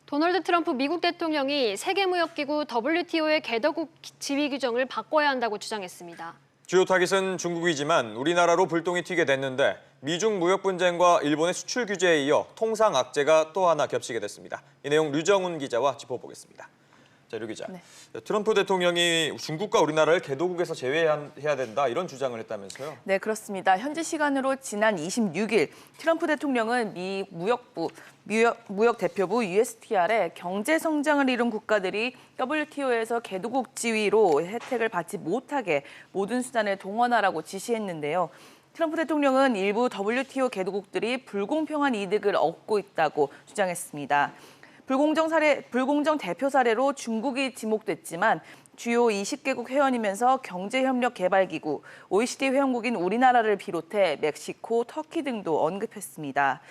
도널드 트럼프 미국 대통령이 세계무역기구 WTO의 개도국 지위 규정을 바꿔야 한다고 주장했습니다. 주요 타깃은 중국이지만 우리나라로 불똥이 튀게 됐는데 미중 무역 분쟁과 일본의 수출 규제에 이어 통상 악재가 또 하나 겹치게 됐습니다. 이 내용 류정훈 기자와 짚어보겠습니다. 자, 류 기자. 네. 트럼프 대통령이 중국과 우리나라를 개도국에서 제외해야 된다 이런 주장을 했다면서요? 네, 그렇습니다. 현지 시간으로 지난 26일 트럼프 대통령은 미 무역 대표부 USTR에 경제 성장을 이룬 국가들이 WTO에서 개도국 지위로 혜택을 받지 못하게 모든 수단을 동원하라고 지시했는데요. 트럼프 대통령은 일부 WTO 개도국들이 불공평한 이득을 얻고 있다고 주장했습니다. 불공정 대표 사례로 중국이 지목됐지만 주요 20개국 회원이면서 경제협력개발기구, OECD 회원국인 우리나라를 비롯해 멕시코, 터키 등도 언급했습니다.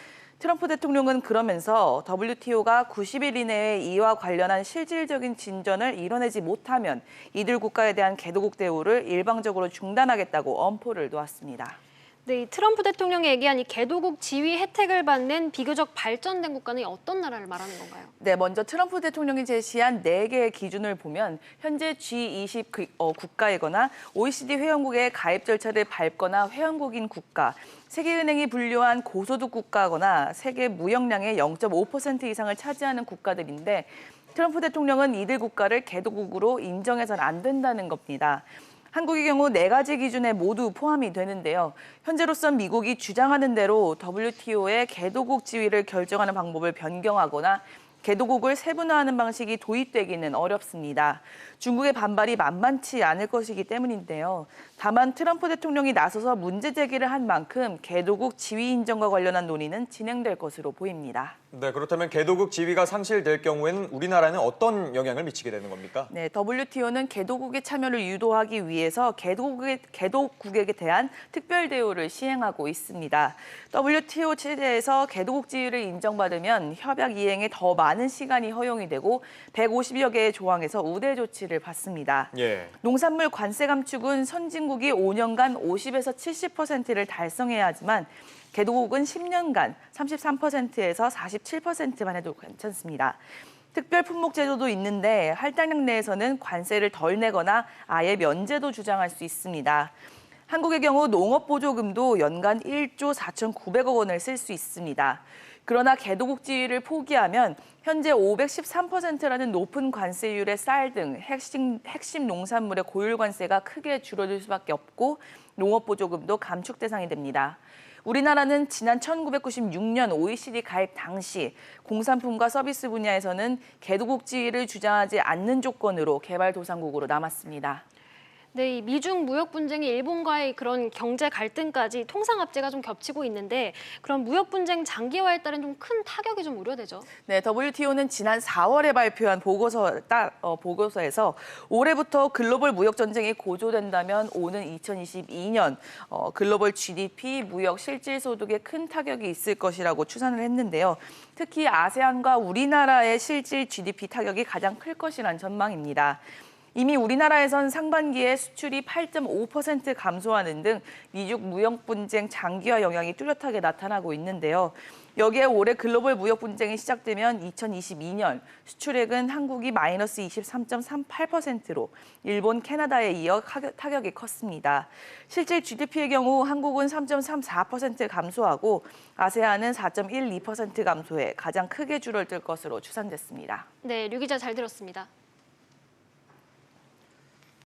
트럼프 대통령은 그러면서 WTO가 90일 이내에 이와 관련한 실질적인 진전을 이뤄내지 못하면 이들 국가에 대한 개도국 대우를 일방적으로 중단하겠다고 엄포를 놓았습니다. 네, 트럼프 대통령이 얘기한 이 개도국 지위 혜택을 받는 비교적 발전된 국가는 어떤 나라를 말하는 건가요? 네, 먼저 트럼프 대통령이 제시한 4개의 기준을 보면 현재 G20 국가이거나 OECD 회원국의 가입 절차를 밟거나 회원국인 국가, 세계은행이 분류한 고소득 국가거나 세계 무역량의 0.5% 이상을 차지하는 국가들인데 트럼프 대통령은 이들 국가를 개도국으로 인정해서는 안 된다는 겁니다. 한국의 경우 4가지 기준에 모두 포함이 되는데요. 현재로선 미국이 주장하는 대로 WTO의 개도국 지위를 결정하는 방법을 변경하거나 개도국을 세분화하는 방식이 도입되기는 어렵습니다. 중국의 반발이 만만치 않을 것이기 때문인데요. 다만 트럼프 대통령이 나서서 문제 제기를 한 만큼 개도국 지위 인정과 관련한 논의는 진행될 것으로 보입니다. 네, 그렇다면 개도국 지위가 상실될 경우에는 우리나라는 어떤 영향을 미치게 되는 겁니까? 네, WTO는 개도국의 참여를 유도하기 위해서 개도국에 대한 특별 대우를 시행하고 있습니다. WTO 체제에서 개도국 지위를 인정받으면 협약 이행에 더 많은 시간이 허용이 되고 150여 개의 조항에서 우대 조치를 받습니다. 예. 농산물 관세 감축은 선진국이 5년간 50에서 70%를 달성해야 하지만 개도국은 10년간 33%에서 47%만 해도 괜찮습니다. 특별 품목 제도도 있는데 할당량 내에서는 관세를 덜 내거나 아예 면제도 주장할 수 있습니다. 한국의 경우 농업보조금도 연간 1조 4,900억 원을 쓸 수 있습니다. 그러나 개도국 지위를 포기하면 현재 513%라는 높은 관세율의 쌀 등 핵심 농산물의 고율 관세가 크게 줄어들 수밖에 없고 농업보조금도 감축 대상이 됩니다. 우리나라는 지난 1996년 OECD 가입 당시 공산품과 서비스 분야에서는 개도국 지위를 주장하지 않는 조건으로 개발도상국으로 남았습니다. 네, 이 미중 무역 분쟁이 일본과의 그런 경제 갈등까지 통상 악재가 좀 겹치고 있는데 그런 무역 분쟁 장기화에 따른 좀 큰 타격이 좀 우려되죠. 네, WTO는 지난 4월에 발표한 보고서에서 올해부터 글로벌 무역 전쟁이 고조된다면 오는 2022년 글로벌 GDP, 무역 실질 소득에 큰 타격이 있을 것이라고 추산을 했는데요. 특히 아세안과 우리나라의 실질 GDP 타격이 가장 클 것이란 전망입니다. 이미 우리나라에선 상반기에 수출이 8.5% 감소하는 등 미중 무역 분쟁 장기화 영향이 뚜렷하게 나타나고 있는데요. 여기에 올해 글로벌 무역 분쟁이 시작되면 2022년 수출액은 한국이 마이너스 23.38%로 일본, 캐나다에 이어 타격이 컸습니다. 실질 GDP의 경우 한국은 3.34% 감소하고 아세안은 4.12% 감소해 가장 크게 줄어들 것으로 추산됐습니다. 네, 류 기자 잘 들었습니다.